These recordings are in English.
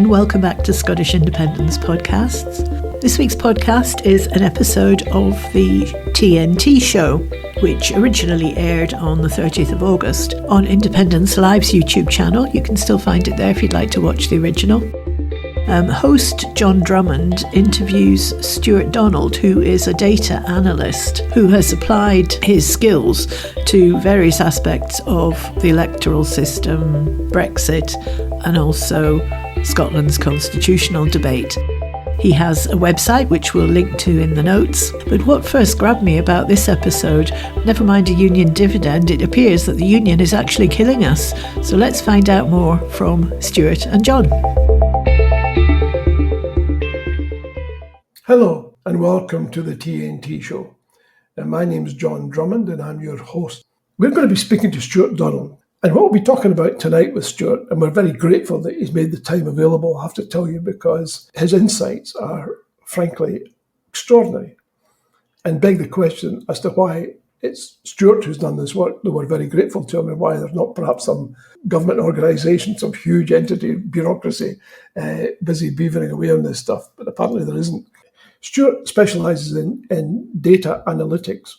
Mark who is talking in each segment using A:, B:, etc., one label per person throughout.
A: and welcome back to Scottish Independence Podcasts. This week's podcast is an episode of the TNT show, which originally aired on the 30th of August on Independence Live's YouTube channel. You can still find it there if you'd like to watch the original. Host John Drummond interviews Stuart Donald, who is a data analyst who has applied his skills to various aspects of the electoral system, Brexit, and also Scotland's constitutional debate. He has a website which we'll link to in the notes. But what first grabbed me about this episode, never mind a union dividend, it appears that the union is actually killing us. So let's find out more from Stuart and John.
B: Hello and welcome to the TNT show. My name is John Drummond and I'm your host. We're going to be speaking to Stuart Donald. And what we'll be talking about tonight with Stuart, and we're very grateful that he's made the time available, I have to tell you, because his insights are frankly extraordinary and beg the question as to why it's Stuart who's done this work, though we're very grateful to him, and why there's not perhaps some government organisation, some huge entity, bureaucracy, busy beavering away on this stuff. But apparently there isn't. Stuart specialises in data analytics.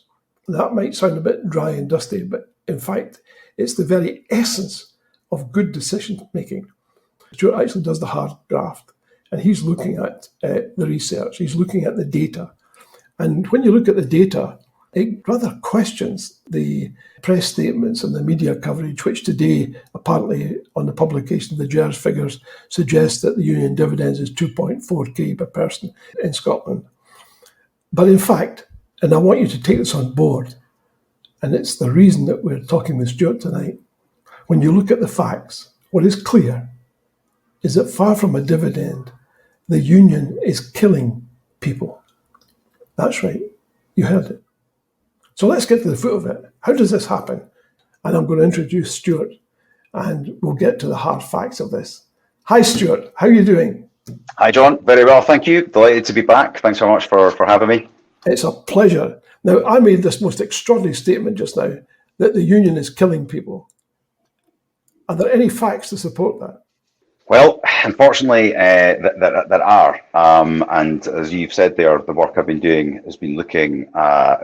B: That might sound a bit dry and dusty, but in fact, it's the very essence of good decision making. Stuart actually does the hard graft, and he's looking at the research, he's looking at the data. And when you look at the data, it rather questions the press statements and the media coverage, which today, apparently on the publication of the GERS figures, suggests that the union dividends is 2.4k per person in Scotland. But in fact, and I want you to take this on board, and it's the reason that we're talking with Stuart tonight, when you look at the facts, what is clear is that far from a dividend, the union is killing people. That's right, you heard it. So let's get to the foot of it. How does this happen? And I'm going to introduce Stuart and we'll get to the hard facts of this. Hi, Stuart. How are you doing?
C: Hi, John. Very well, thank you. Delighted to be back. Thanks so much for having me.
B: It's a pleasure. Now, I made this most extraordinary statement just now, that the union is killing people. Are there any facts to support that?
C: Well, unfortunately, there are. And as you've said there, the work I've been doing has been looking,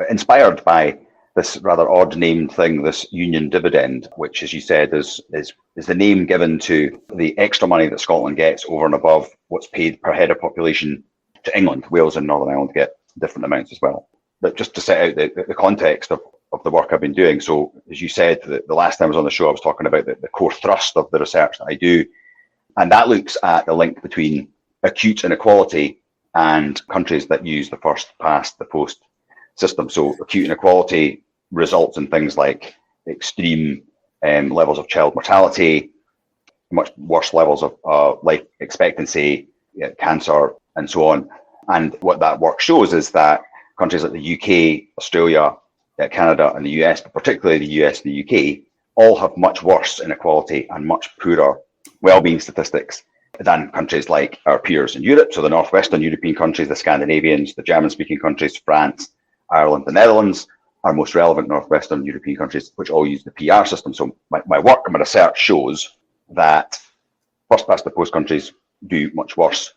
C: inspired by this rather odd named thing, this union dividend, which, as you said, is the name given to the extra money that Scotland gets over and above what's paid per head of population to England. Wales and Northern Ireland get different amounts as well. But just to set out the context of the work I've been doing. So, as you said, the last time I was on the show, I was talking about the core thrust of the research that I do. And that looks at the link between acute inequality and countries that use the first past the post system. So acute inequality results in things like extreme levels of child mortality, much worse levels of life expectancy, cancer, and so on. And what that work shows is that countries like the UK, Australia, Canada, and the US, but particularly the US and the UK, all have much worse inequality and much poorer well-being statistics than countries like our peers in Europe. So the Northwestern European countries, the Scandinavians, the German-speaking countries, France, Ireland, the Netherlands, are most relevant Northwestern European countries, which all use the PR system. So my work and my research shows that first past the post countries do much worse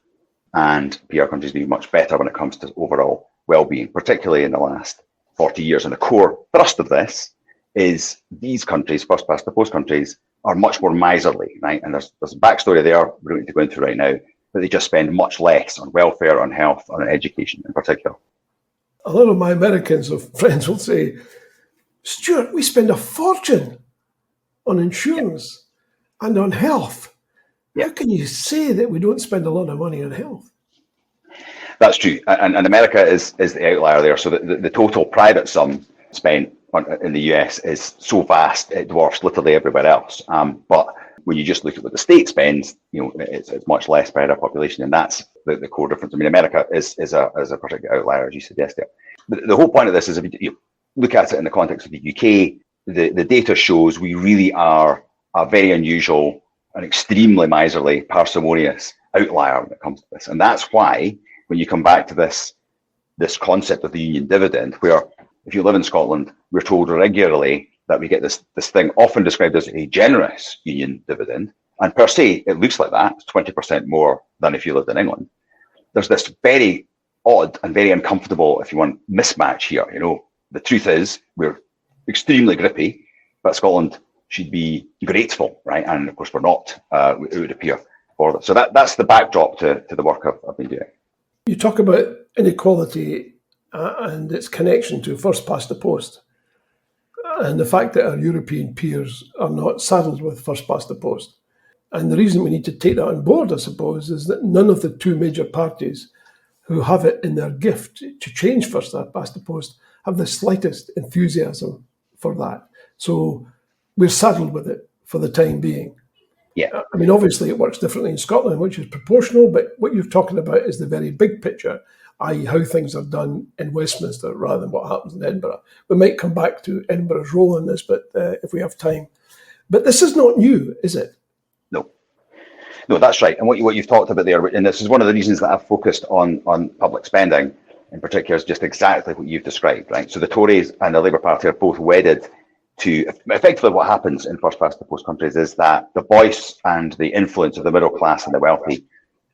C: and PR countries do much better when it comes to overall well-being, particularly in the last 40 years. And the core thrust of this is these countries, first past the post countries, are much more miserly, right? And there's a backstory there we don't need to go into right now, but they just spend much less on welfare, on health, on education in particular.
B: A lot of my Americans friends will say, Stuart, we spend a fortune on insurance and on health. How can you say that we don't spend a lot of money on health?
C: That's true. And America is the outlier there. So the total private sum spent in the US is so vast, it dwarfs literally everywhere else. But when you just look at what the state spends, it's much less per head of population, and that's the core difference. I mean, America is a particular outlier, as you suggested. But the whole point of this is, if you look at it in the context of the UK, the data shows we really are a very unusual and extremely miserly, parsimonious outlier when it comes to this. And that's why, when you come back to this concept of the union dividend, where if you live in Scotland, we're told regularly that we get this thing often described as a generous union dividend, And per se, it looks like that. It's 20% more than if you lived in England. There's this very odd and very uncomfortable, if you want, mismatch here. The truth is we're extremely grippy, but Scotland should be grateful, right? And of course we're not, it would appear. So that's the backdrop to the work I've been doing.
B: You talk about inequality and its connection to first past the post, and the fact that our European peers are not saddled with first past the post. And the reason we need to take that on board, I suppose, is that none of the two major parties who have it in their gift to change first past the post have the slightest enthusiasm for that. So we're saddled with it for the time being.
C: Yeah.
B: I mean, obviously it works differently in Scotland, which is proportional, but what you're talking about is the very big picture, i.e. how things are done in Westminster rather than what happens in Edinburgh. We might come back to Edinburgh's role in this, but if we have time. But this is not new, is it?
C: No, that's right. And what you've talked about there, and this is one of the reasons that I've focused on public spending in particular, is just exactly what you've described, right? So the Tories and the Labour Party are both wedded to, effectively what happens in first past the post countries is that the voice and the influence of the middle class and the wealthy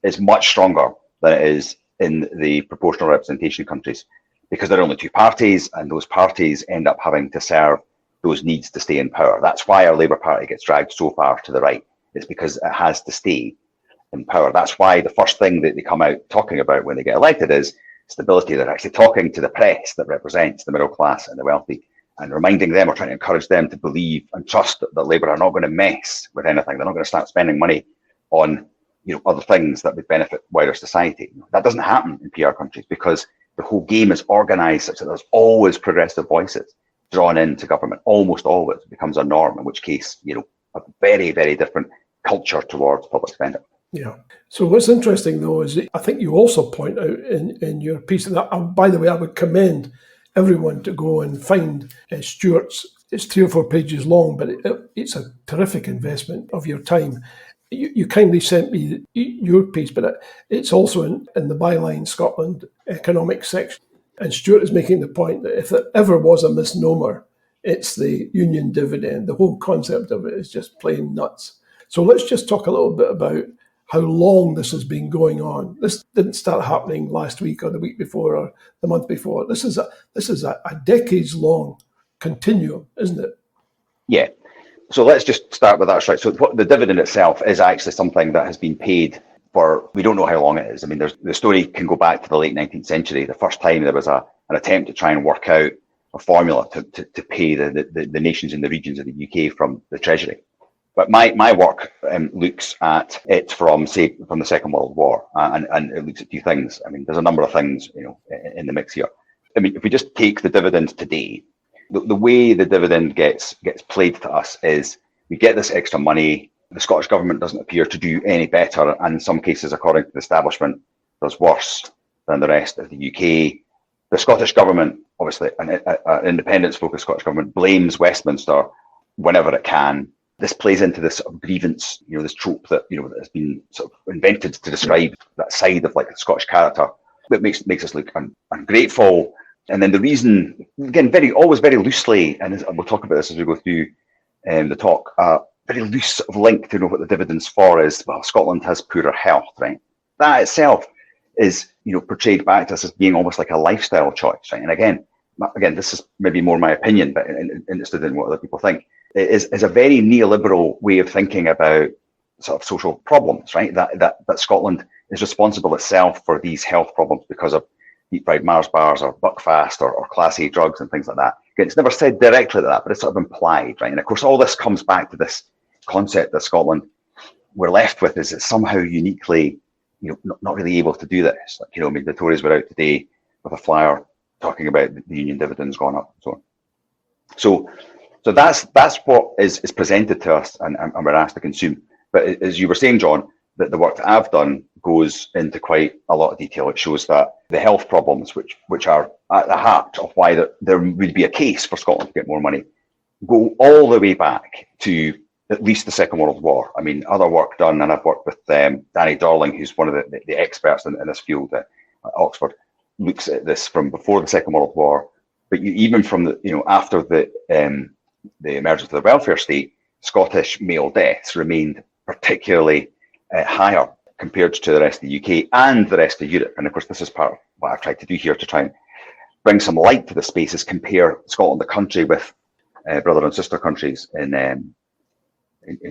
C: is much stronger than it is in the proportional representation countries, because there are only two parties and those parties end up having to serve those needs to stay in power. That's why our Labour Party gets dragged so far to the right. It's because it has to stay in power. That's why the first thing that they come out talking about when they get elected is stability. They're actually talking to the press that represents the middle class and the wealthy and reminding them or trying to encourage them to believe and trust that Labour are not going to mess with anything. They're not going to start spending money on other things that would benefit wider society. That doesn't happen in PR countries because the whole game is organised such that there's always progressive voices drawn into government. Almost always becomes a norm, in which case, a very, very different culture towards public spending.
B: Yeah. So what's interesting, though, is I think you also point out in your piece, and by the way, I would commend everyone to go and find Stuart's. It's 3 or 4 pages long, but it's a terrific investment of your time. You kindly sent me your piece, but it's also in the Byline Scotland economics section. And Stuart is making the point that if there ever was a misnomer, it's the union dividend. The whole concept of it is just plain nuts. So let's just talk a little bit about how long this has been going on. This didn't start happening last week or the week before or the month before. This is a decades-long continuum, isn't it?
C: Yeah. So let's just start with that, right? So the dividend itself is actually something that has been paid for, we don't know how long it is. I mean, the story can go back to the late 19th century. The first time there was an attempt to try and work out a formula to pay the nations in the regions of the UK from the Treasury. But my work looks at it from the Second World War, and it looks at two things. I mean, there's a number of things in the mix here. I mean, if we just take the dividend today, the way the dividend gets played to us is we get this extra money. The Scottish government doesn't appear to do any better, and in some cases, according to the establishment, does worse than the rest of the UK. The Scottish government, obviously, an independence-focused Scottish government, blames Westminster whenever it can. This plays into this sort of grievance, this trope that that has been sort of invented to describe that side of like the Scottish character that makes us look ungrateful. And then the reason, again, always very loosely, and we'll talk about this as we go through the talk, very loose sort of link to know what the dividend's for is, well, Scotland has poorer health, right? That itself is portrayed back to us as being almost like a lifestyle choice, right? And again, this is maybe more my opinion, but interested in what other people think. It is a very neoliberal way of thinking about sort of social problems, right? That Scotland is responsible itself for these health problems because of deep fried Mars bars or Buckfast or Class A drugs and things like that. Again, it's never said directly like that, but it's sort of implied, right? And of course, all this comes back to this concept that Scotland we're left with is it's somehow uniquely, not really able to do this. Like, I mean, the Tories were out today with a flyer talking about the union dividends going up and so on. So that's what is presented to us and we're asked to consume. But as you were saying, John, that the work that I've done goes into quite a lot of detail. It shows that the health problems, which are at the heart of why there would be a case for Scotland to get more money, go all the way back to at least the Second World War. I mean, other work done, and I've worked with Danny Darling, who's one of the experts in this field at Oxford, looks at this from before the Second World War, but even from after the emergence of the welfare state, Scottish male deaths remained particularly higher compared to the rest of the UK and the rest of Europe. And of course, this is part of what I've tried to do here to try and bring some light to the space, is compare Scotland, the country, with brother and sister countries in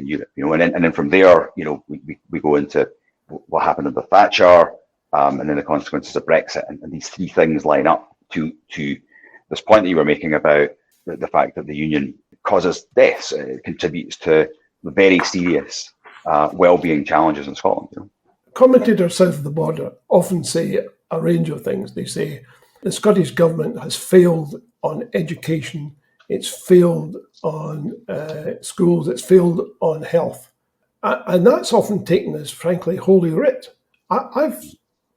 C: Europe. And then from there, we go into what happened under Thatcher, and then the consequences of Brexit, and these three things line up to this point that you were making about the fact that the union causes deaths. It contributes to very serious well-being challenges in Scotland.
B: Commentators south of the border often say a range of things. They say the Scottish government has failed on education, it's failed on schools, it's failed on health. And that's often taken as, frankly, holy writ. I've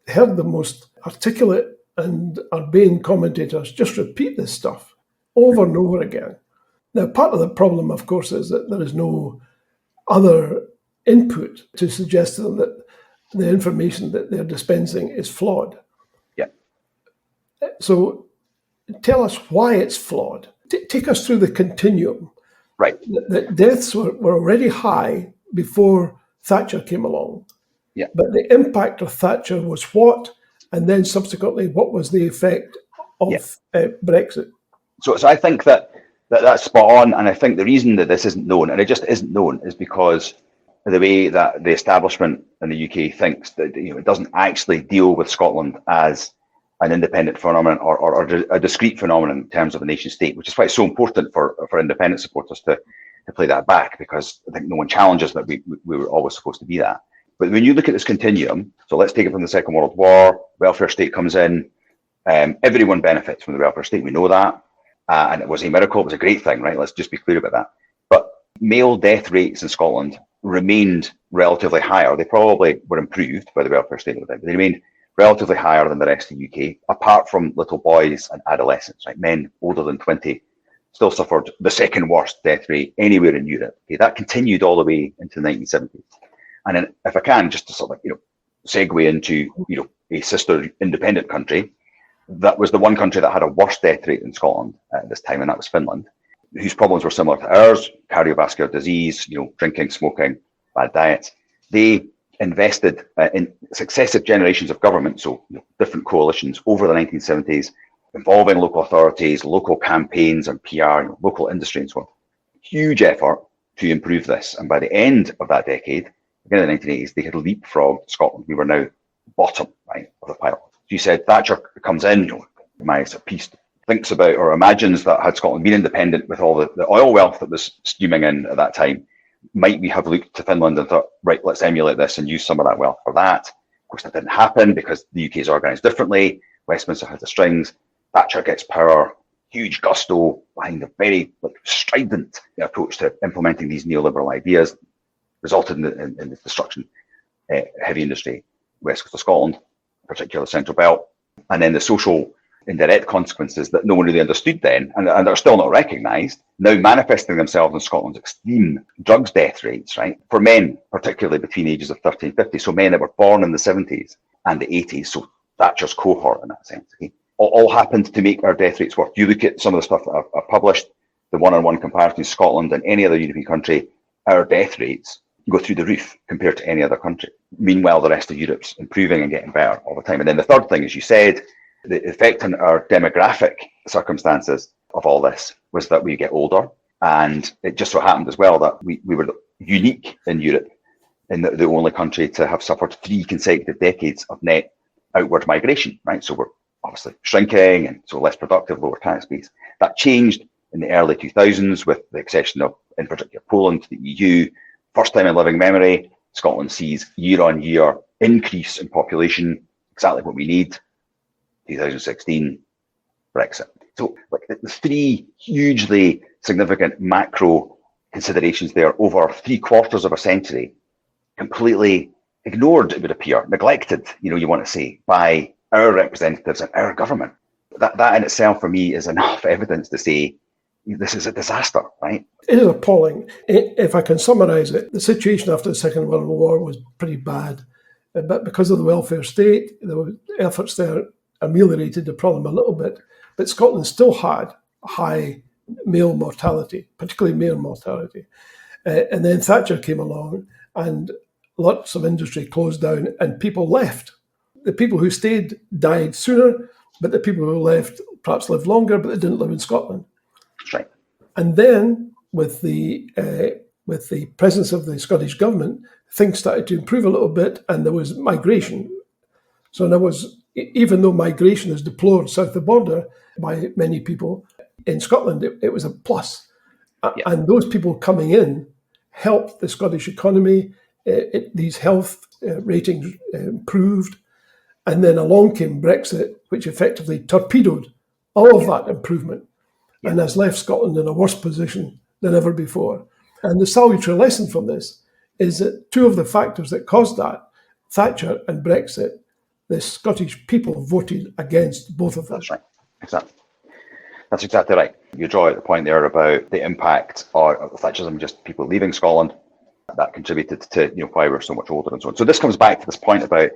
B: heard the most articulate and urbane commentators just repeat this stuff over and over again. Now, part of the problem, of course, is that there is no other input to suggest to them that the information that they're dispensing is flawed.
C: Yeah.
B: So tell us why it's flawed. Take us through the continuum.
C: Right.
B: The deaths were already high before Thatcher came along.
C: Yeah.
B: But the impact of Thatcher was what? And then subsequently, what was the effect of Brexit?
C: So I think that's spot on. And I think the reason that this isn't known, and it just isn't known, is because of the way that the establishment in the UK thinks that it doesn't actually deal with Scotland as an independent phenomenon or a discrete phenomenon in terms of a nation state, which is why it's so important for independent supporters to play that back, because I think no one challenges that we were always supposed to be that. But when you look at this continuum, so let's take it from the Second World War, welfare state comes in, everyone benefits from the welfare state, we know that, and it was a miracle, it was a great thing, right? Let's just be clear about that. But male death rates in Scotland remained relatively higher. They probably were improved by the welfare state at the time, but they remained relatively higher than the rest of the UK, apart from little boys and adolescents, right? Men older than 20 still suffered the second worst death rate anywhere in Europe. Okay, that continued all the way into the 1970s. And then, if I can, just to sort of segue into a sister independent country, that was the one country that had a worse death rate than Scotland at this time, and that was Finland, whose problems were similar to ours: cardiovascular disease, drinking, smoking, bad diets. They invested in successive generations of government, so different coalitions over the 1970s, involving local authorities, local campaigns and PR, local industry and so on. Huge effort to improve this. And by the end of that decade, again in the 1980s, they had leapfrogged Scotland. We were now bottom, right, of the pile. So you said Thatcher comes in, my sort of piece thinks about or imagines that had Scotland been independent with all the oil wealth that was streaming in at that time, might we have looked to Finland and thought, right, let's emulate this and use some of that wealth for that? Of course, that didn't happen because the UK is organised differently. Westminster had the strings. Thatcher gets power, huge gusto behind a very strident approach to implementing these neoliberal ideas, resulted in the destruction heavy industry, west coast of Scotland, particularly Central Belt, and then the social indirect consequences that no one really understood then, and are still not recognised, now manifesting themselves in Scotland's extreme drugs death rates, right? For men, particularly between ages of 30 and 50, so men that were born in the 70s and the 80s, so Thatcher's cohort in that sense, okay? All happened to make our death rates worse. You look at some of the stuff that I've published, the one-on-one comparison of Scotland and any other European country, our death rates go through the roof compared to any other country. Meanwhile, the rest of Europe's improving and getting better all the time. And then the third thing, as you said, the effect on our demographic circumstances of all this was that we get older. And it just so happened as well that we were unique in Europe, in the only country to have suffered 3 consecutive decades of net outward migration, right? So we're obviously shrinking and so less productive, lower tax base. That changed in the early 2000s with the accession of, in particular, Poland to the EU. First time in living memory, Scotland sees year on year increase in population, exactly what we need. 2016, Brexit. So the 3 hugely significant macro considerations there over 3/4 of a century, completely ignored, it would appear, neglected, you want to say, by our representatives and our government. That in itself, for me, is enough evidence to say this is a disaster, right?
B: It is appalling. If I can summarise it, the situation after the Second World War was pretty bad. But because of the welfare state, there were efforts there ameliorated the problem a little bit. But Scotland still had high male mortality, particularly male mortality. And then Thatcher came along and lots of industry closed down and people left. The people who stayed died sooner, but the people who left perhaps lived longer, but they didn't live in Scotland.
C: Right.
B: And then with the presence of the Scottish government, things started to improve a little bit, and there was migration. So there was, even though migration is deplored south of the border by many people, in Scotland it was a plus. And those people coming in helped the Scottish economy. These health ratings improved. And then along came Brexit, which effectively torpedoed all of that improvement and has left Scotland in a worse position than ever before. And the salutary lesson from this is that two of the factors that caused that, Thatcher and Brexit, the Scottish people voted against both of them.
C: That's right. Exactly. That's exactly right. You draw out the point there about the impact of Thatcherism, just people leaving Scotland, that contributed to why we're so much older and so on. So this comes back to this point about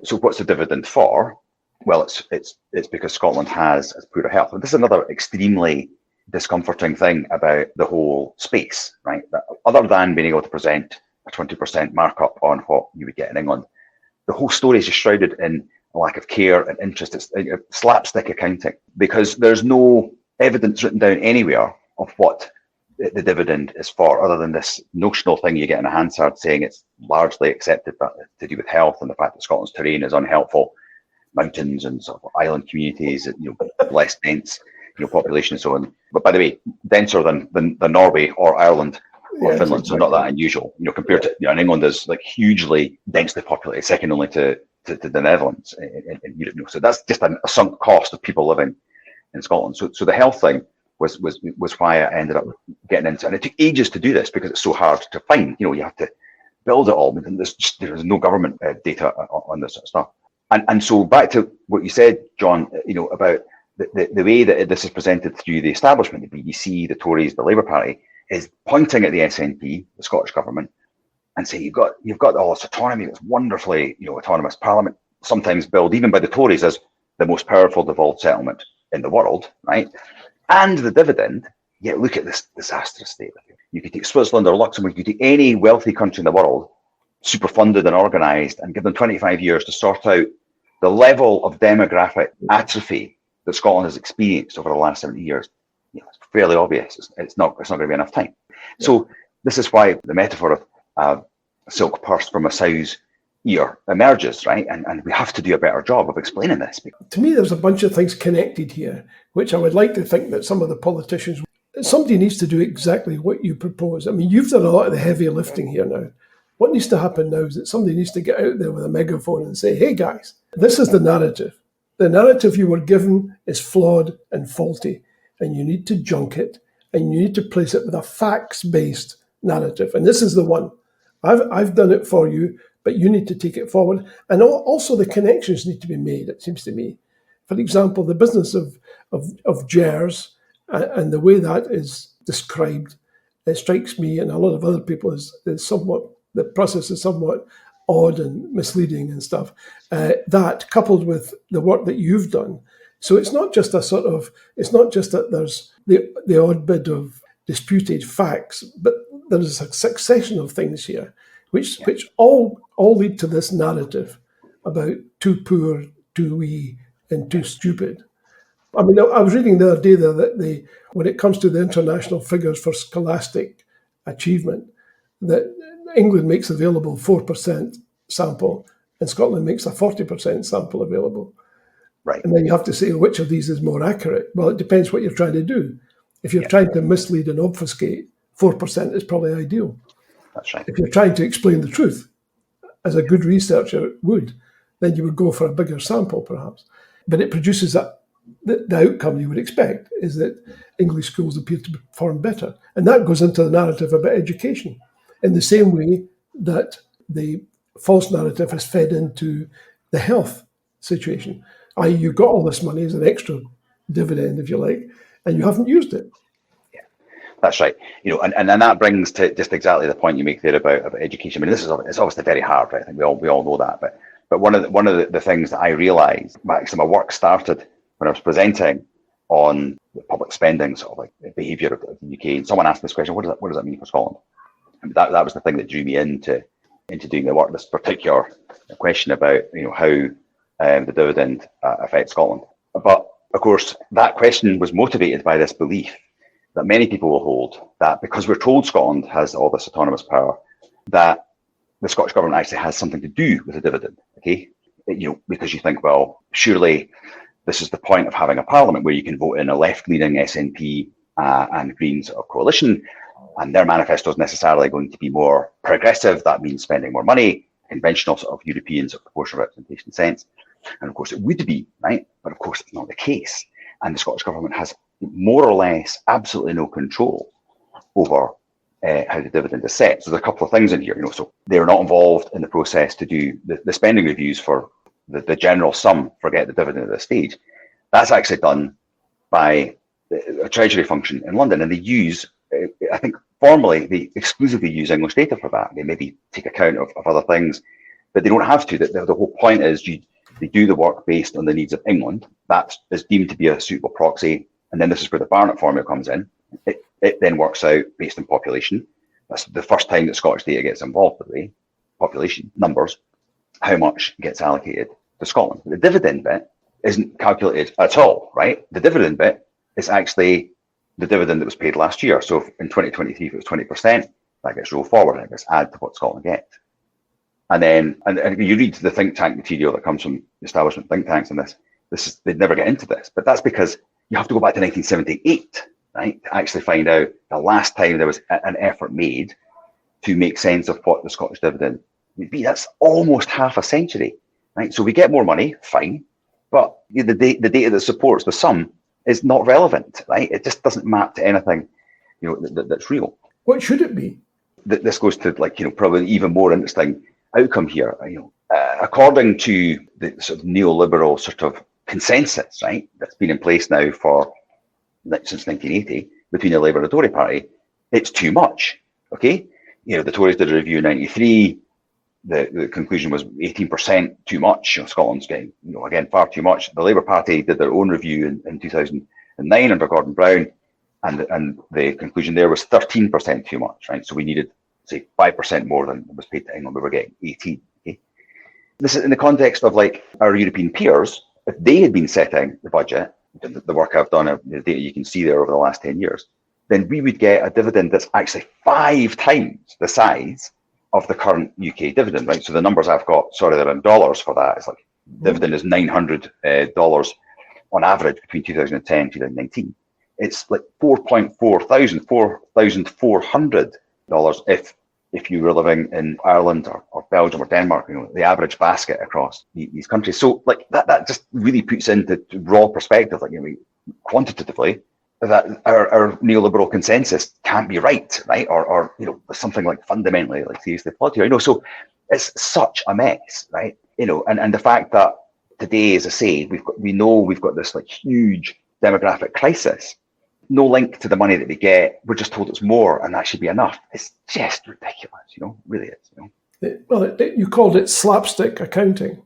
C: so what's the dividend for? Well, it's because Scotland has poorer health. And this is another extremely discomforting thing about the whole space, right? That other than being able to present a 20% markup on what you would get in England, the whole story is just shrouded in a lack of care and interest. It's slapstick accounting, because there's no evidence written down anywhere of what the dividend is for, other than this notional thing you get in a Hansard saying it's largely accepted that to do with health and the fact that Scotland's terrain is unhelpful, mountains and sort of island communities, less dense, population and so on. But by the way, denser than Norway or Ireland or Finland, so not that unusual. Compared to and England is like hugely densely populated, second only to the Netherlands in Europe. So that's just a sunk cost of people living in Scotland. So the health thing was why I ended up getting into it. And it took ages to do this because it's so hard to find. You have to build it all. There's no government data on this sort of stuff. And so back to what you said, John, about the way that this is presented through the establishment, the BBC, the Tories, the Labour Party, is pointing at the SNP, the Scottish government, and say you've got all this autonomy, this wonderfully autonomous parliament, sometimes billed even by the Tories as the most powerful devolved settlement in the world, right? And the dividend, yet look at this disastrous state. You could take Switzerland or Luxembourg, you could take any wealthy country in the world, super funded and organised, and give them 25 years to sort out the level of demographic atrophy that Scotland has experienced over the last 70 years. It's fairly obvious. It's not going to be enough time. Yeah. So this is why the metaphor of a silk purse from a sow's ear emerges, right? And we have to do a better job of explaining this.
B: To me, there's a bunch of things connected here, which I would like to think that some of the politicians, somebody needs to do exactly what you propose. I mean, you've done a lot of the heavy lifting here now. What needs to happen now is that somebody needs to get out there with a megaphone and say, hey guys, this is the narrative. The narrative you were given is flawed and faulty, and you need to junk it, and you need to place it with a facts-based narrative. And this is the one. I've done it for you, but you need to take it forward. And also the connections need to be made, it seems to me. For example, the business of GERS and the way that is described, it strikes me and a lot of other people is somewhat, the process is somewhat odd and misleading and stuff. That coupled with the work that you've done. So it's not just it's not just that there's the odd bit of disputed facts, but there's a succession of things here, which all lead to this narrative about too poor, too wee, and too stupid. I mean, I was reading the other day there that when it comes to the international figures for scholastic achievement, that England makes available 4% sample and Scotland makes a 40% sample available.
C: Right.
B: And then you have to say which of these is more accurate. Well, it depends what you're trying to do. If you're trying to mislead and obfuscate, 4% is probably ideal.
C: That's right.
B: If you're trying to explain the truth, as a good researcher would, then you would go for a bigger sample, perhaps. But it produces the outcome you would expect is that English schools appear to perform better. And that goes into the narrative about education in the same way that the false narrative has fed into the health situation. I.e., you got all this money as an extra dividend, if you like, and you haven't used it.
C: Yeah, that's right. And that brings to just exactly the point you make there about education. I mean, it's obviously very hard, right? I think we all know that. But one of the things that I realised, actually, my work started when I was presenting on the public spending sort of like behaviour of the UK, and someone asked this question: what does that mean for Scotland? That was the thing that drew me into doing the work. This particular question about how the dividend affects Scotland. But of course, that question was motivated by this belief that many people will hold, that because we're told Scotland has all this autonomous power, that the Scottish Government actually has something to do with the dividend, okay? Because you think, well, surely this is the point of having a parliament where you can vote in a left-leaning SNP and Greens of coalition, and their manifesto is necessarily going to be more progressive. That means spending more money, conventional sort of European sort of proportional representation sense. And of course it would be, right? But of course it's not the case. And the Scottish Government has more or less absolutely no control over how the dividend is set. So there's a couple of things in here, so they're not involved in the process to do the spending reviews for the general sum, forget the dividend at this stage. That's actually done by a treasury function in London, and they use, I think formally, they exclusively use English data for that. They maybe take account of other things, but they don't have to. The whole point is they do the work based on the needs of England. That is deemed to be a suitable proxy. And then this is where the Barnett formula comes in. It then works out based on population. That's the first time that Scottish data gets involved with the population numbers, how much gets allocated to Scotland. The dividend bit isn't calculated at all, right? The dividend bit is actually the dividend that was paid last year. So in 2023, if it was 20%, that gets rolled forward and it gets added to what Scotland gets. And then, and you read the think tank material that comes from establishment think tanks on this, they'd never get into this, but that's because you have to go back to 1978, right, to actually find out the last time there was an effort made to make sense of what the Scottish dividend would be. That's almost half a century, right? So we get more money, fine, but the data that supports the sum is not relevant, right? It just doesn't map to anything, that's real.
B: What should it be?
C: This goes to probably even more interesting outcome here. According to the sort of neoliberal sort of consensus, right, that's been in place now since 1980 between the Labour and the Tory party, it's too much. Okay, the Tories did a review in '93. The conclusion was 18% too much. Scotland's getting, again, far too much. The Labour Party did their own review in 2009 under Gordon Brown, and the conclusion there was 13% too much. Right, so we needed, say, 5% more than was paid to England. We were getting 18. Okay? This is in the context of our European peers. If they had been setting the budget, the work I've done, the data you can see there over the last 10 years, then we would get a dividend that's actually 5 times the size of the current UK dividend, right? So the numbers I've got, they're in dollars for that. It's dividend is $900 on average between 2010 and 2019. It's $4,400 if you were living in Ireland or Belgium or Denmark, the average basket across these countries. So that just really puts into raw perspective, quantitatively, that our neoliberal consensus can't be right? Or something fundamentally seriously flawed here. So it's such a mess, right? And the fact that today, as I say, we've got this huge demographic crisis. No link to the money that we get. We're just told it's more, and that should be enough. It's just ridiculous, really is.
B: Well, you called it slapstick accounting.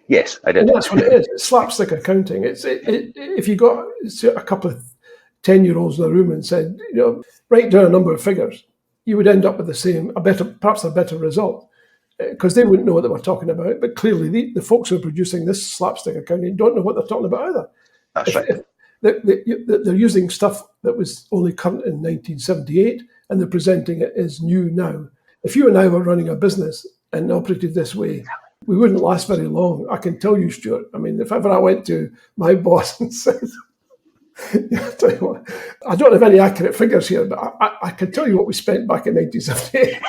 C: Yes, I did.
B: And that's what it is. It's slapstick accounting. If you got a couple of 10-year-olds in a room and said, write down a number of figures, you would end up with perhaps a better result, because they wouldn't know what they were talking about. But clearly, the folks who are producing this slapstick accounting don't know what they're talking about either.
C: That's right.
B: They're using stuff that was only current in 1978, and they're presenting it as new now. If you and I were running a business and operated this way, we wouldn't last very long. I can tell you, Stuart. I mean, if ever I went to my boss and said, tell you what, I don't have any accurate figures here, but I can tell you what we spent back in 1978.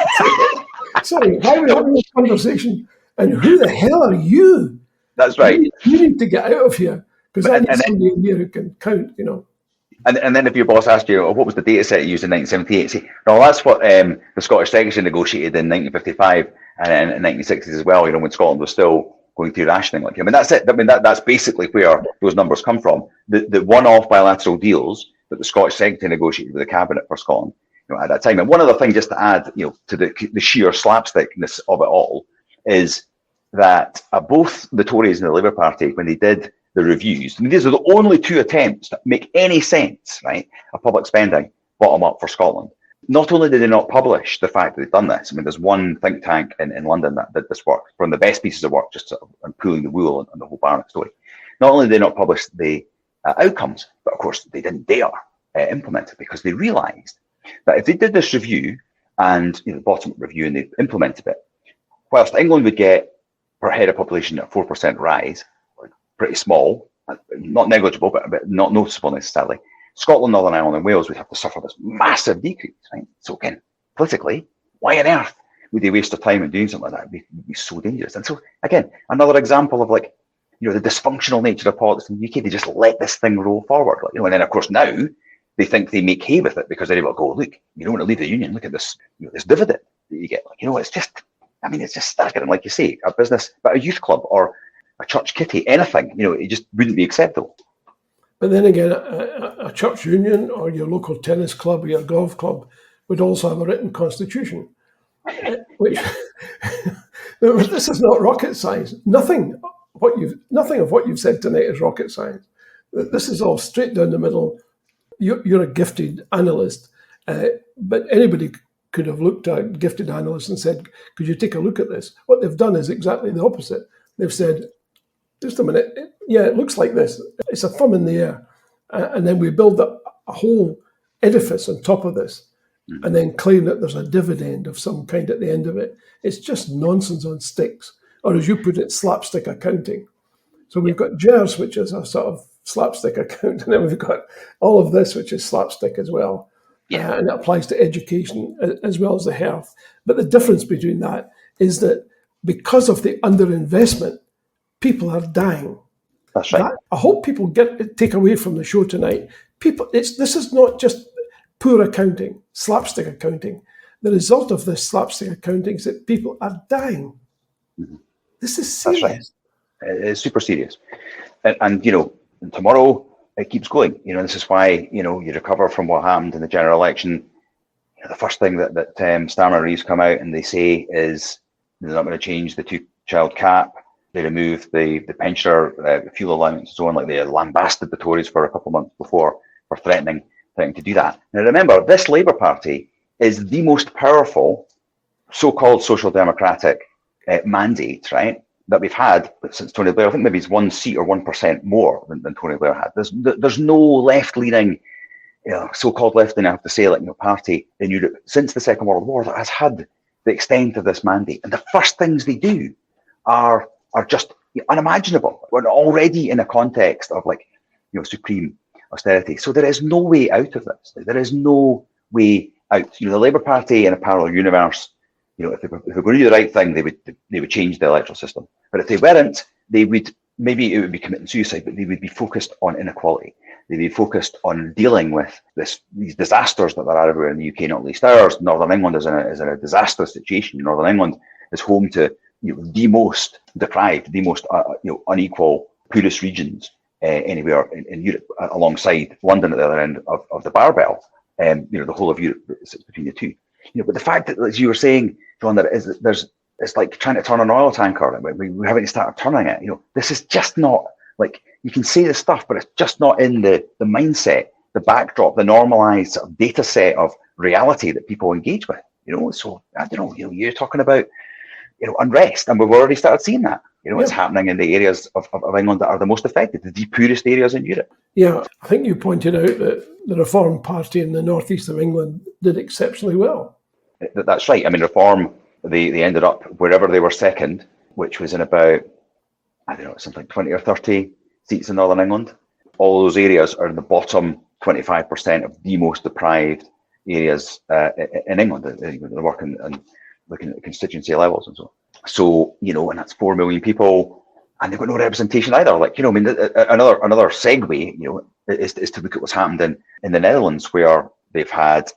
B: Sorry, why are we having this conversation? And who the hell are you?
C: That's right.
B: You need to get out of here. Because I need somebody in here who can count,
C: And then if your boss asked you, what was the data set you used in 1978? Say, no, that's what the Scottish Secretary negotiated in 1955 and in 1960s as well, when Scotland was still going through rationing. That's it. That's basically where those numbers come from. The one-off bilateral deals that the Scottish Secretary negotiated with the Cabinet for Scotland, at that time. And one other thing just to add, to the sheer slapstickness of it all, is that both the Tories and the Labour Party, when they did the reviews, these are the only 2 attempts that make any sense, right, of public spending bottom up for Scotland. not only did they not publish the fact that they'd done this, I mean, there's one think tank in London that did this work, one of the best pieces of work, just sort of on pulling the wool on the whole Barnett story. Not only did they not publish the outcomes, but of course they didn't dare implement it, because they realised that if they did this review and the bottom review and they implemented it, whilst England would get per head of population a 4% rise, pretty small, not negligible, but not noticeable necessarily, Scotland, Northern Ireland and Wales would have to suffer this massive decrease, right? So again, politically, why on earth would they waste their time in doing something like that? It would be so dangerous. And so again, another example of the dysfunctional nature of politics in the UK. They just let this thing roll forward, and then of course now they think they make hay with it, because they're able to go, look, you don't want to leave the union. Look at this, this dividend that you get. It's just, it's just staggering. Like you say, a business, but a youth club or a church kitty, anything, it just wouldn't be acceptable.
B: But then again, a church union or your local tennis club or your golf club would also have a written constitution. Which this is not rocket science. Nothing of what you've said tonight is rocket science. This is all straight down the middle. You're a gifted analyst, but anybody could have looked at a gifted analyst and said, "Could you take a look at this?" What they've done is exactly the opposite. They've said, "Just a minute, it looks like this. It's a thumb in the air," and then we build up a whole edifice on top of this, and then claim that there's a dividend of some kind at the end of it. It's just nonsense on sticks, or as you put it, slapstick accounting. So we've got JERS, which is a sort of slapstick account, and then we've got all of this, which is slapstick as well. And it applies to education as well as the health. But the difference between that is that because of the underinvestment, people are dying.
C: That's right.
B: I hope people take away from the show tonight. This is not just poor accounting, slapstick accounting. The result of this slapstick accounting is that people are dying. Mm-hmm. This is serious.
C: That's right. It's super serious. And tomorrow it keeps going. This is why, you recover from what happened in the general election. The first thing that Starmer Reeves come out and they say is they're not going to change the 2-child cap. They removed the pensioner fuel allowance and so on. Like, they lambasted the Tories for a couple of months before for threatening to do that. Now remember, this Labour Party is the most powerful so-called social democratic mandate, right, that we've had since Tony Blair. I think maybe it's 1 seat or 1% more than Tony Blair had. There's no left-leaning, so-called left-leaning, I have to say, party in Europe since the Second World War that has had the extent of this mandate. And the first things they do are just unimaginable. We're already in a context of supreme austerity. So there is no way out of this. There is no way out. The Labour Party in a parallel universe, if they were going to do the right thing, they would change the electoral system. But if they weren't, maybe it would be committing suicide, but they would be focused on inequality. They'd be focused on dealing with these disasters that are everywhere in the UK, not least ours. Northern England is in a disastrous situation. Northern England is home to the most deprived, the most unequal, poorest regions anywhere in Europe, alongside London at the other end of the barbell. The whole of Europe sits between the two. But the fact that, as you were saying, John, it's like trying to turn an oil tanker. We haven't started turning it. This is just not, you can say this stuff, but it's just not in the mindset, the backdrop, the normalized sort of data set of reality that people engage with. So I don't know. You're talking about unrest, and we've already started seeing that. It's happening in the areas of England that are the most affected, the poorest areas in Europe.
B: Yeah, I think you pointed out that the Reform Party in the northeast of England did exceptionally well.
C: That's right. I mean, Reform, they ended up wherever they were second, which was in about, something like 20 or 30 seats in Northern England. All those areas are in the bottom 25% of the most deprived areas in England. They're working and looking at constituency levels and so on. So, and that's 4 million people, and they've got no representation either. Another segue, is to look at what's happened in the Netherlands, where they've had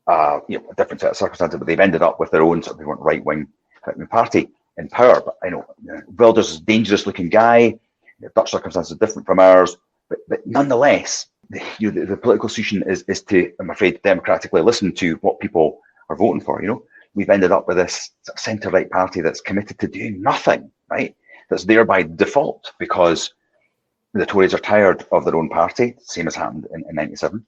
C: a different set of circumstances, but they've ended up with their own sort of right-wing party in power. But Wilders is a dangerous-looking guy. Dutch circumstances are different from ours, but nonetheless, the political solution is to, I'm afraid, democratically listen to what people are voting for. We've ended up with this sort of centre-right party that's committed to doing nothing, right? That's there by default because the Tories are tired of their own party, same as happened in 97.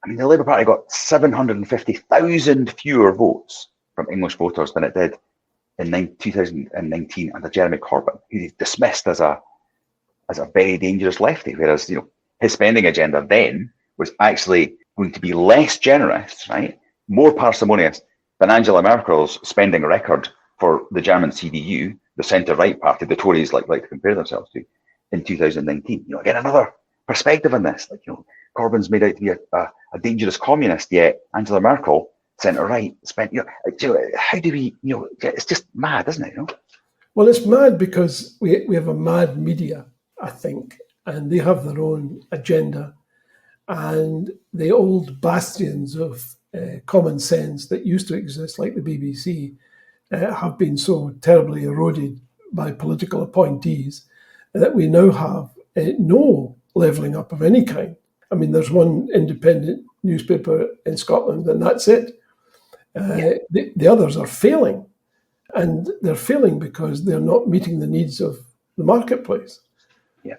C: I mean, the Labour Party got 750,000 fewer votes from English voters than it did in 2019 under Jeremy Corbyn, who he dismissed as a very dangerous lefty, whereas his spending agenda then was actually going to be less generous, right, more parsimonious than Angela Merkel's spending record for the German CDU, the centre-right party, the Tories like to compare themselves to, in 2019. Again, another perspective on this. Corbyn's made out to be a dangerous communist, yet Angela Merkel, centre-right, spent. How do we? It's just mad, isn't it?
B: Well, it's mad because we have a mad media, I think, and they have their own agenda, and the old bastions of common sense that used to exist, like the BBC, have been so terribly eroded by political appointees that we now have no levelling up of any kind. I mean, there's one independent newspaper in Scotland, and that's it. The others are failing, and they're failing because they're not meeting the needs of the marketplace.
C: Yeah.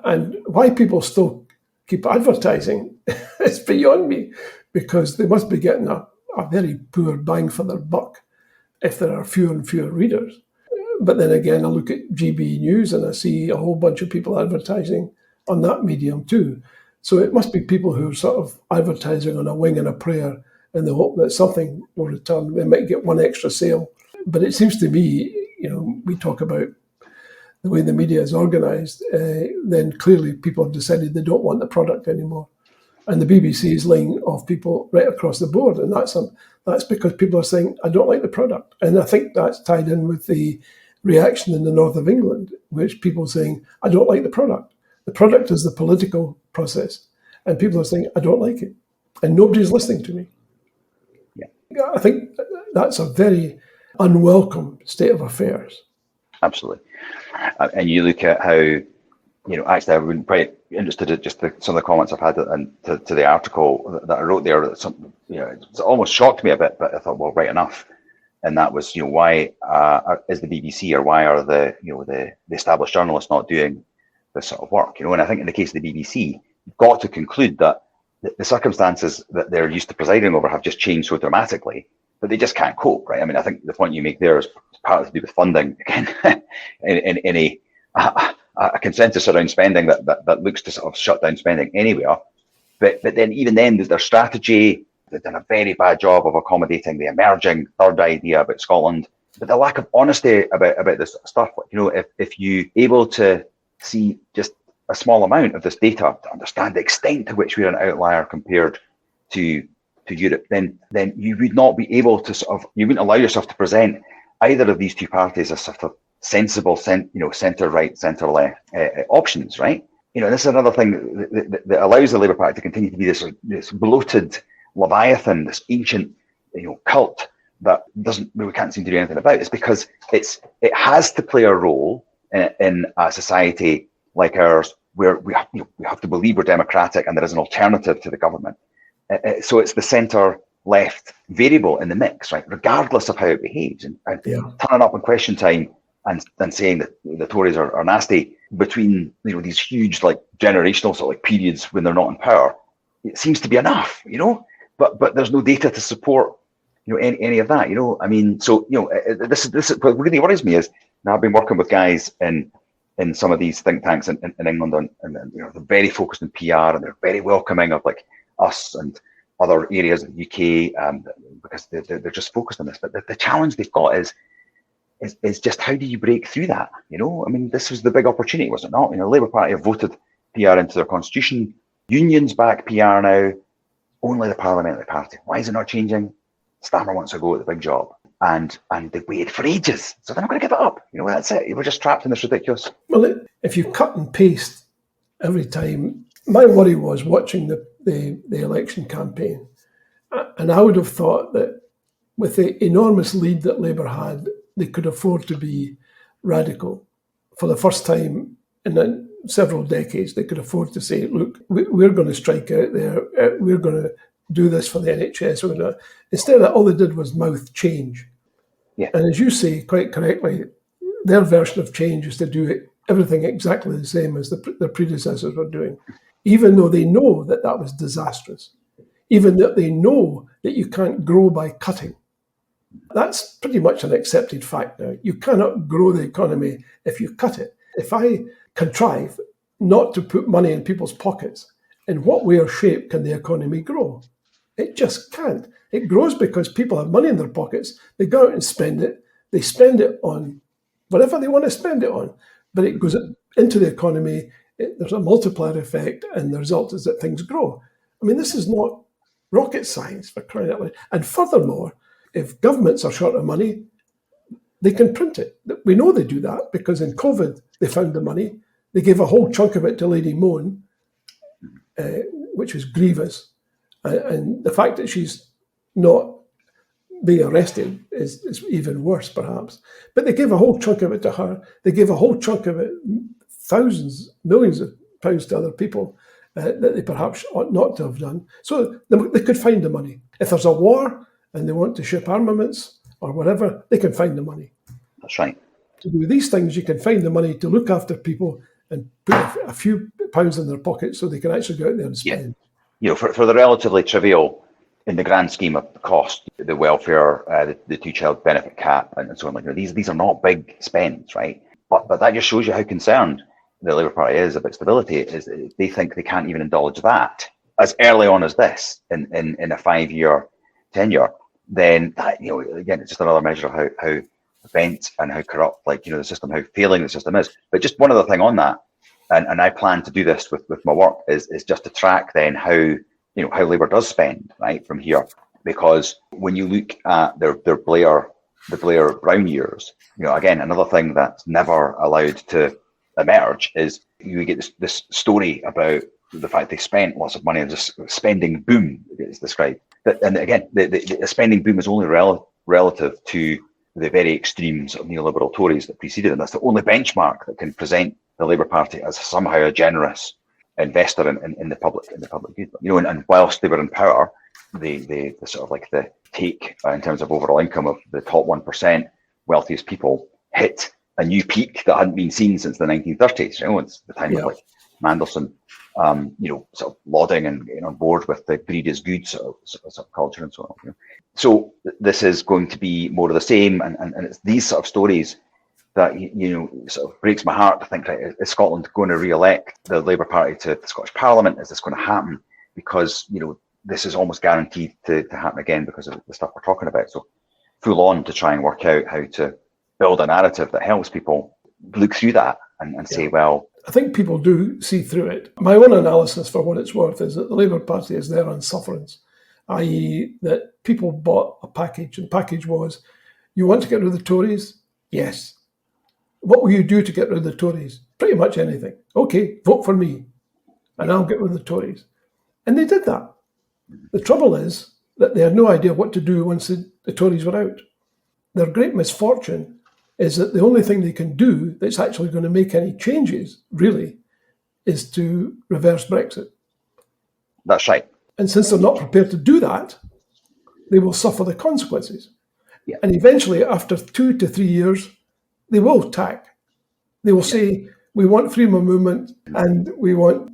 B: And why people still keep advertising is beyond me, because they must be getting a very poor bang for their buck if there are fewer and fewer readers. But then again, I look at GB News and I see a whole bunch of people advertising on that medium too. So it must be people who are sort of advertising on a wing and a prayer in the hope that something will return. They might get one extra sale. But it seems to me, we talk about the way the media is organised, then clearly people have decided they don't want the product anymore. And the BBC is laying off people right across the board. And that's because people are saying, I don't like the product. And I think that's tied in with the reaction in the north of England, which people are saying, I don't like the product. The product is the political process. And people are saying, I don't like it. And nobody's listening to me.
C: Yeah.
B: I think that's a very unwelcome state of affairs.
C: Absolutely. And you look at how, actually I've been quite interested in just some of the comments I've had to the article that I wrote there. It almost shocked me a bit, but I thought, well, right enough. And that was, why is the BBC, or why are the established journalists not doing this sort of work? And I think in the case of the BBC, you've got to conclude that the circumstances that they're used to presiding over have just changed so dramatically that they just can't cope, right? I mean, I think the point you make there is partly to do with funding, again, in a consensus around spending that looks to sort of shut down spending anywhere. But then even then, their strategy, they've done a very bad job of accommodating the emerging third idea about Scotland, but the lack of honesty about this stuff. If you're able to see just a small amount of this data to understand the extent to which we're an outlier compared to Europe, then you would not be able to you wouldn't allow yourself to present either of these two parties as sort of sensible, centre right, centre left options, right? This is another thing that allows the Labour Party to continue to be this bloated leviathan, this ancient, cult that we can't seem to do anything about. It's because it has to play a role in a society like ours, where we have to believe we're democratic and there is an alternative to the government. So it's the centre-left variable in the mix, right? Regardless of how it behaves, and turning up in question time and saying that the Tories are nasty between these huge generational sort of periods when they're not in power, it seems to be enough, But there's no data to support any of that, I mean, so this is what really worries me is now I've been working with guys in some of these think tanks in England, and they're very focused on PR, and they're very welcoming of us and other areas of the UK, because they're just focused on this. But the challenge they've got is just how do you break through that? I mean, this was the big opportunity, was it not? The Labour Party have voted PR into their constitution. Unions back PR now. Only the parliamentary party. Why is it not changing? Starmer wants to go at the big job, and they waited for ages, so they're not going to give it up. That's it. We're just trapped in this ridiculous.
B: Well, if you cut and paste every time, my worry was watching the election campaign, and I would have thought that with the enormous lead that Labour had, they could afford to be radical. For the first time in several decades, they could afford to say, look, we're going to strike out there, we're going to do this for the NHS. Instead of that, all they did was mouth change.
C: Yeah.
B: And as you say quite correctly, their version of change is to do everything exactly the same as their predecessors were doing, even though they know that was disastrous. even that they know that you can't grow by cutting. That's pretty much an accepted fact now. You cannot grow the economy if you cut it. If I contrive not to put money in people's pockets, in what way or shape can the economy grow? It just can't. It grows because people have money in their pockets, they go out and spend it, they spend it on whatever they want to spend it on, but it goes into the economy, there's a multiplier effect, and the result is that things grow. I mean, this is not rocket science, for crying out loud. And furthermore, if governments are short of money, they can print it. We know they do that because in COVID, they found the money. They gave a whole chunk of it to Lady Moon, which was grievous. And the fact that she's not being arrested is even worse, perhaps. But they gave a whole chunk of it to her. They gave a whole chunk of it, thousands, millions of pounds to other people that they perhaps ought not to have done. So they could find the money. If there's a war and they want to ship armaments or whatever, they can find the money.
C: That's right.
B: To do these things, you can find the money to look after people and put a few pounds in their pocket so they can actually go out there and spend.
C: Yeah. For the relatively trivial, in the grand scheme of the cost, the welfare, the two-child benefit cap, and so on, like these are not big spends, right? But that just shows you how concerned the Labour Party is about stability. Is they think they can't even indulge that as early on as this in a 5-year tenure. Then that, again, it's just another measure of how bent and how corrupt, the system, how failing the system is. But just one other thing on that, and I plan to do this with my work, is just to track then how Labour does spend, right, from here. Because when you look at the Blair Brown years, again, another thing that's never allowed to emerge is you get this story about the fact they spent lots of money on this spending boom, it's described. And again, the spending boom is only relative to the very extremes of neoliberal Tories that preceded them. That's the only benchmark that can present the Labour Party as somehow a generous investor in the public good. And whilst they were in power, the sort of the take in terms of overall income of the top 1% wealthiest people hit a new peak that hadn't been seen since the 1930s. It's the time of Mandelson, sort of lauding and getting on board with the greed is good sort of culture and so on. So this is going to be more of the same, and it's these sort of stories that sort of breaks my heart to think, right, is Scotland going to re-elect the Labour Party to the Scottish Parliament? Is this going to happen? Because this is almost guaranteed to happen again because of the stuff we're talking about. So full on to try and work out how to build a narrative that helps people look through that and say, well,
B: I think people do see through it. My own analysis, for what it's worth, is that the Labour Party is there on sufferance, i.e. that people bought a package, and the package was, you want to get rid of the Tories? Yes. What will you do to get rid of the Tories? Pretty much anything. Okay, vote for me, and I'll get rid of the Tories. And they did that. The trouble is that they had no idea what to do once the Tories were out. Their great misfortune is that the only thing they can do that's actually going to make any changes, really, is to reverse Brexit.
C: That's right.
B: And since they're not prepared to do that, they will suffer the consequences.
C: Yeah.
B: And eventually, after 2 to 3 years, they will tack. They will say, we want freedom of movement and we want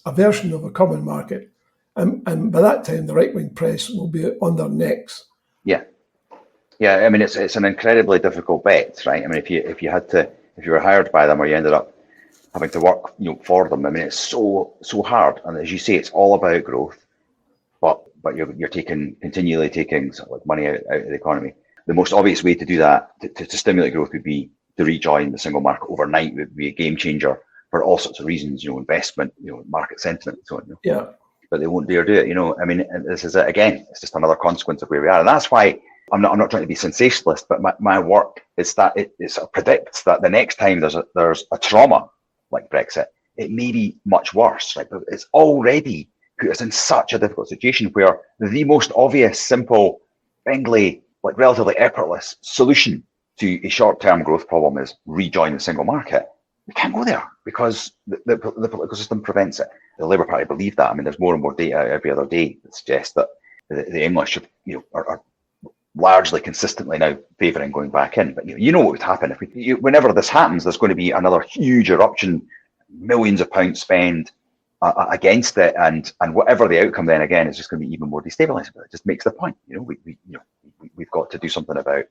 B: a version of a common market. And by that time, the right-wing press will be on their necks.
C: Yeah. Yeah, I mean, it's an incredibly difficult bet, right? I mean, if you were hired by them or you ended up having to work, for them, I mean, it's so hard. And as you say, it's all about growth, but you're continually taking sort of money out of the economy. The most obvious way to do that, to stimulate growth, would be to rejoin the single market overnight. Would be a game changer for all sorts of reasons, investment, market sentiment, and so on.
B: Yeah. But
C: they won't dare do it. I mean, this is it again. It's just another consequence of where we are, and that's why I'm not trying to be sensationalist. But my work is that it sort of predicts that the next time there's a trauma like Brexit, it may be much worse. Right? But it's already put us in such a difficult situation where the most obvious, simple, bingly, relatively effortless solution to a short-term growth problem is rejoin the single market. We can't go there because the political system prevents it. The Labour Party believe that. I mean, there's more and more data every other day that suggests that the English are largely consistently now favouring going back in. But what would happen if whenever this happens, there's going to be another huge eruption, millions of pounds spent, against it, and whatever the outcome then again is just going to be even more destabilizing. But it just makes the point, we've got to do something about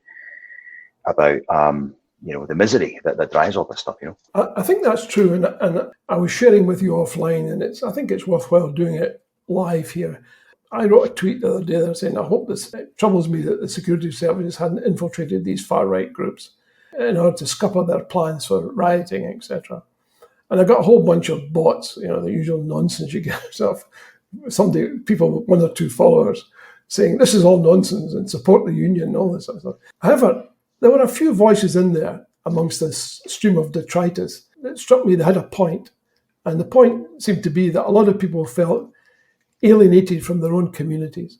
C: the misery that drives all this stuff.
B: I think that's true, and I was sharing with you offline, and I think it's worthwhile doing it live here. I wrote a tweet the other day that saying, I hope it troubles me that the security services hadn't infiltrated these far-right groups in order to scupper their plans for rioting, etc. And I got a whole bunch of bots, the usual nonsense you get yourself. People with 1 or 2 followers saying, this is all nonsense and support the union and all this sort of stuff. However, there were a few voices in there amongst this stream of detritus that struck me they had a point. And the point seemed to be that a lot of people felt alienated from their own communities.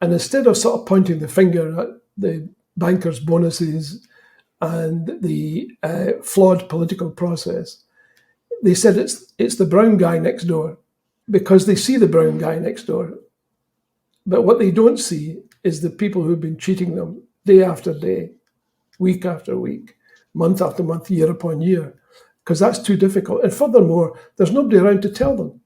B: And instead of sort of pointing the finger at the bankers' bonuses and the flawed political process, they said it's the brown guy next door, because they see the brown guy next door. But what they don't see is the people who've been cheating them day after day, week after week, month after month, year upon year, because that's too difficult. And furthermore, there's nobody around to tell them.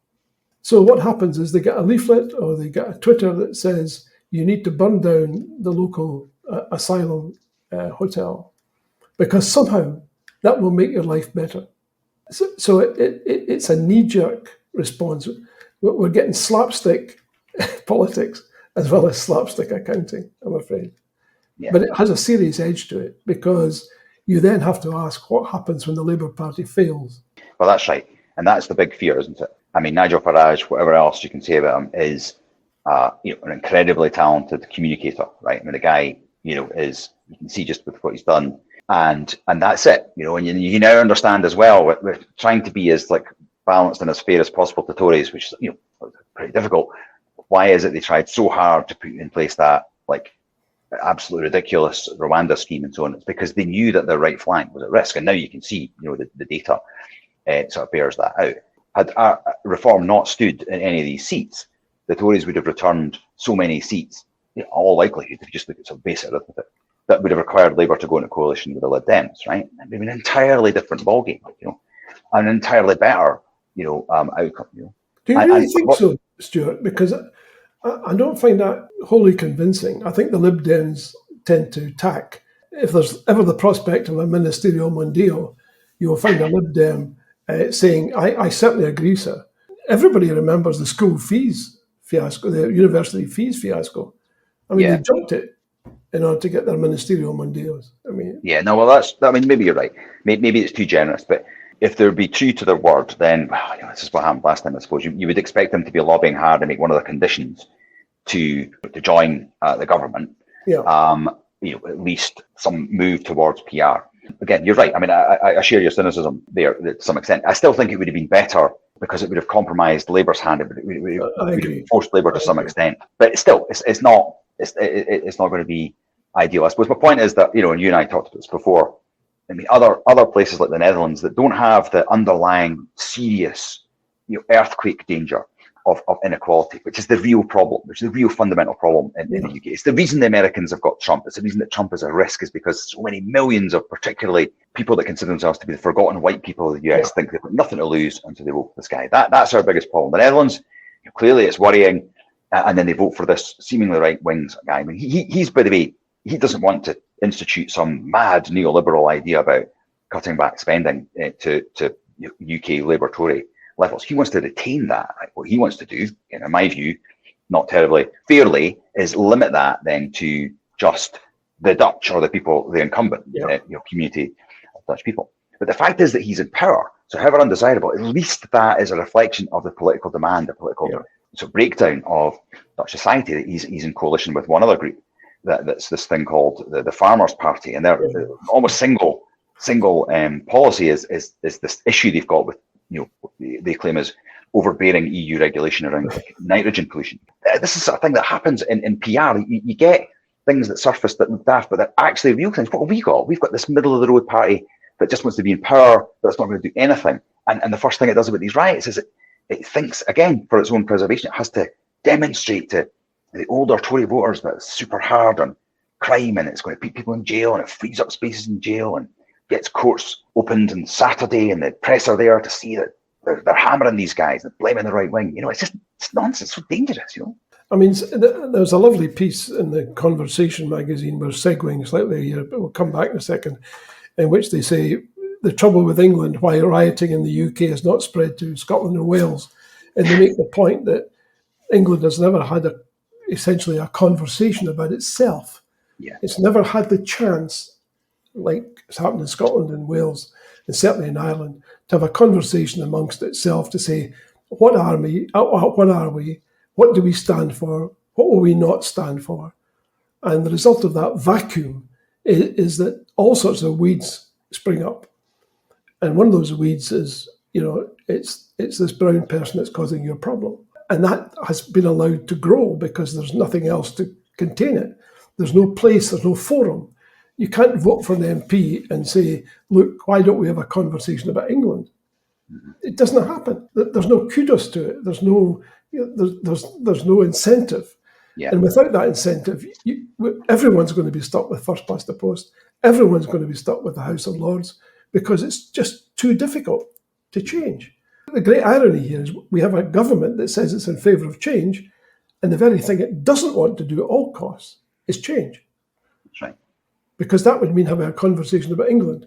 B: So what happens is they get a leaflet or they get a Twitter that says, you need to burn down the local asylum hotel, because somehow that will make your life better. So it's a knee-jerk response. We're getting slapstick politics as well as slapstick accounting, I'm afraid. Yeah. But it has a serious edge to it, because you then have to ask what happens when the Labour Party fails.
C: Well, that's right. And that's the big fear, isn't it? I mean, Nigel Farage, whatever else you can say about him, is an incredibly talented communicator, right? I mean, the guy, is, you can see just with what he's done. And that's it, and you now understand as well, we're trying to be as balanced and as fair as possible to Tories, which is, pretty difficult. Why is it they tried so hard to put in place that absolutely ridiculous Rwanda scheme and so on? It's because they knew that their right flank was at risk. And now you can see, the data sort of bears that out. Had Reform not stood in any of these seats, the Tories would have returned so many seats, all likelihood, if you just look at some basic arithmetic, that would have required Labour to go into coalition with the Lib Dems, right? It'd be an entirely different ballgame, an entirely better, outcome.
B: Do you really think so, Stuart? Because I don't find that wholly convincing. I think the Lib Dems tend to tack. If there's ever the prospect of a ministerial Mondeo, you will find a Lib Dem saying, I certainly agree, sir. Everybody remembers the school fees fiasco, the university fees fiasco. I mean, They jumped it in order to get their ministerial Mondeos.
C: Maybe you're right. Maybe it's too generous, but if they'd be true to their word, then this is what happened last time, I suppose. You would expect them to be lobbying hard and make one of the conditions to join the government. Yeah. At least some move towards PR. Again, you're right. I mean, I share your cynicism there to some extent. I still think it would have been better because it would have compromised Labour's hand. It would have forced Labour to some extent. But still, it's not going to be ideal. I suppose my point is that, and you and I talked about this before. I mean, other places like the Netherlands that don't have the underlying serious, earthquake danger of inequality, which is the real problem, which is the real fundamental problem in the UK. It's the reason the Americans have got Trump. It's the reason that Trump is a risk, is because so many millions of particularly people that consider themselves to be the forgotten white people of the US think they've got nothing to lose until they vote for this guy. That's our biggest problem. The Netherlands, clearly it's worrying, and then they vote for this seemingly right-wing guy. I mean, he's, by the way, he doesn't want to institute some mad neoliberal idea about cutting back spending to UK Labour Tory levels. He wants to retain that. Right? What he wants to do, in my view, not terribly fairly, is limit that then to just the Dutch or the people, the incumbent community of Dutch people. But the fact is that he's in power. So however undesirable, at least that is a reflection of the political demand, the political breakdown of Dutch society, that he's in coalition with one other group. That's this thing called the Farmers' Party, and their almost single policy is this issue they've got with, they claim is overbearing EU regulation around nitrogen pollution. This is the sort of thing that happens in PR. You get things that surface that look daft, but they're actually real things. What have we got? We've got this middle of the road party that just wants to be in power, that's not going to do anything. And the first thing it does about these riots is it thinks, again, for its own preservation, it has to demonstrate to the older Tory voters that it's super hard on crime and it's going to put people in jail and it frees up spaces in jail and gets courts opened on Saturday and the press are there to see that they're hammering these guys, they're blaming the right wing. It's nonsense. It's so dangerous.
B: I mean, there's a lovely piece in the Conversation magazine, we're segueing slightly here, but we'll come back in a second, in which they say the trouble with England, why rioting in the UK has not spread to Scotland and Wales. And they make the point that England has never had essentially a conversation about itself.
C: Yeah.
B: It's never had the chance, like it's happened in Scotland and Wales, and certainly in Ireland, to have a conversation amongst itself to say, what are we? What do we stand for? What will we not stand for? And the result of that vacuum is that all sorts of weeds spring up. And one of those weeds is, it's this brown person that's causing your problem. And that has been allowed to grow because there's nothing else to contain it. There's no place, there's no forum. You can't vote for an MP and say, look, why don't we have a conversation about England? It doesn't happen. There's no kudos to it. There's no incentive.
C: Yeah.
B: And without that incentive, everyone's going to be stuck with first past the post. Everyone's going to be stuck with the House of Lords because it's just too difficult to change. The great irony here is we have a government that says it's in favour of change, and the very thing it doesn't want to do at all costs is change.
C: That's right.
B: Because that would mean having a conversation about England.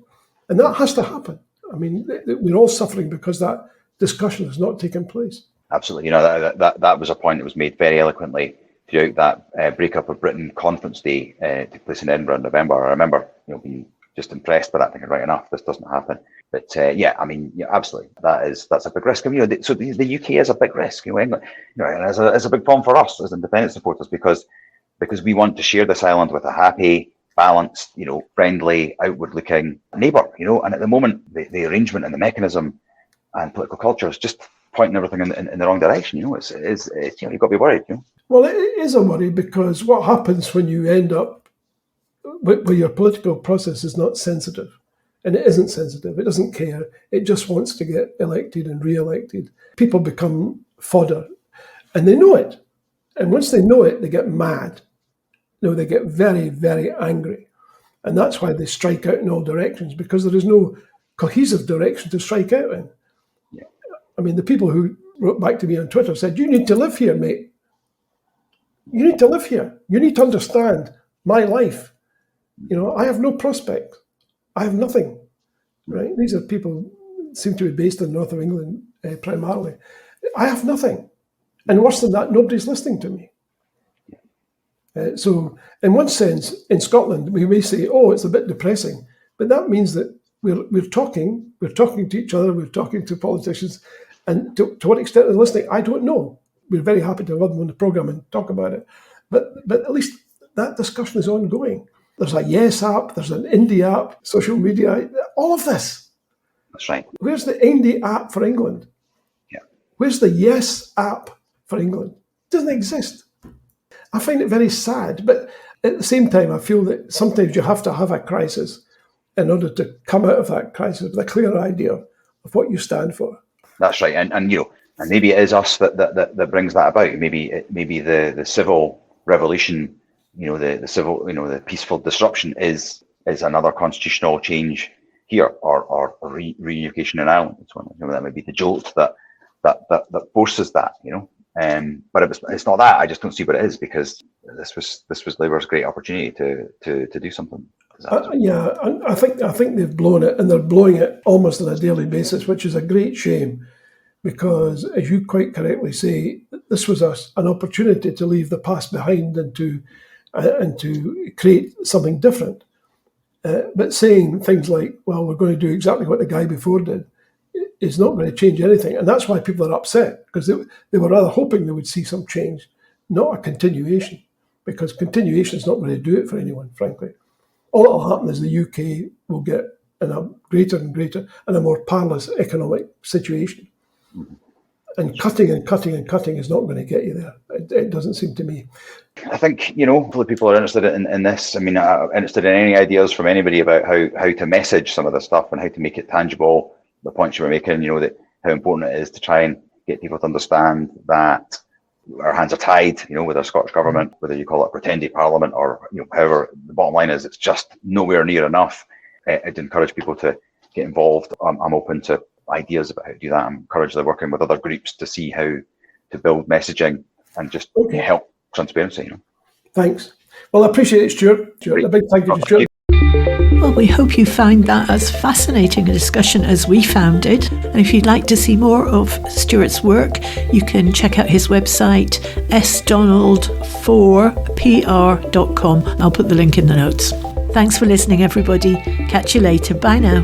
B: And that has to happen. I mean, we're all suffering because that discussion has not taken place.
C: Absolutely. That was a point that was made very eloquently throughout that breakup of Britain conference day took place in Edinburgh in November. I remember being just impressed by that, thinking, right enough, this doesn't happen. But absolutely, that's a big risk. So the UK is a big risk. England, it's a big problem for us as independent supporters because we want to share this island with a happy, balanced, friendly, outward-looking neighbour. And at the moment, the arrangement and the mechanism and political culture is just pointing everything in the wrong direction. It's you've got to be worried.
B: Well, it is a worry because what happens when you end up where your political process is not sensitive, and it isn't sensitive, it doesn't care, it just wants to get elected and re-elected. People become fodder, and they know it. And once they know it, they get mad. They get very, very angry. And that's why they strike out in all directions, because there is no cohesive direction to strike out in.
C: Yeah.
B: I mean, the people who wrote back to me on Twitter said, you need to live here, mate. You need to live here. You need to understand my life. I have no prospects. I have nothing, right? These are people who seem to be based in the north of England primarily. I have nothing. And worse than that, nobody's listening to me. So in one sense, in Scotland, we may say, oh, it's a bit depressing, but that means that we're talking to each other, we're talking to politicians, and to what extent they're listening, I don't know. We're very happy to have them on the programme and talk about it. But at least that discussion is ongoing. There's a Yes app, there's an Indie app, social media, all of this.
C: That's right.
B: Where's the Indie app for England?
C: Yeah.
B: Where's the Yes app for England? It doesn't exist. I find it very sad, but at the same time, I feel that sometimes you have to have a crisis in order to come out of that crisis with a clear idea of what you stand for.
C: That's right, and maybe it is us that brings that about. Maybe the civil revolution, the civil, the peaceful disruption is another constitutional change here, or reunification in Ireland. It's one. That might be the jolt that forces that. But it's not that. I just don't see what it is, because this was Labour's great opportunity to do something.
B: I think they've blown it, and they're blowing it almost on a daily basis, which is a great shame, because as you quite correctly say, this was an opportunity to leave the past behind and to create something different. But saying things like, well, we're going to do exactly what the guy before did, is not going to change anything. And that's why people are upset, because they were rather hoping they would see some change, not a continuation, because continuation is not going to do it for anyone, frankly. All that will happen is the UK will get in a greater and greater and a more parlous economic situation. And cutting and cutting and cutting is not going to get you there. It doesn't seem to me.
C: I think, hopefully people are interested in this. I mean, interested in any ideas from anybody about how to message some of this stuff and how to make it tangible. The points you were making, that how important it is to try and get people to understand that our hands are tied, with our Scottish government, whether you call it a pretendy parliament or, however, the bottom line is it's just nowhere near enough. I'd encourage people to get involved. I'm open to ideas about how to do that. I'm encouraging working with other groups to see how to build messaging and just help transparency.
B: Thanks. Well, I appreciate it, Stuart. A big thank you to Stuart.
A: Well, we hope you found that as fascinating a discussion as we found it. And if you'd like to see more of Stuart's work, you can check out his website, sdonald4pr.com. I'll put the link in the notes. Thanks for listening, everybody. Catch you later. Bye now.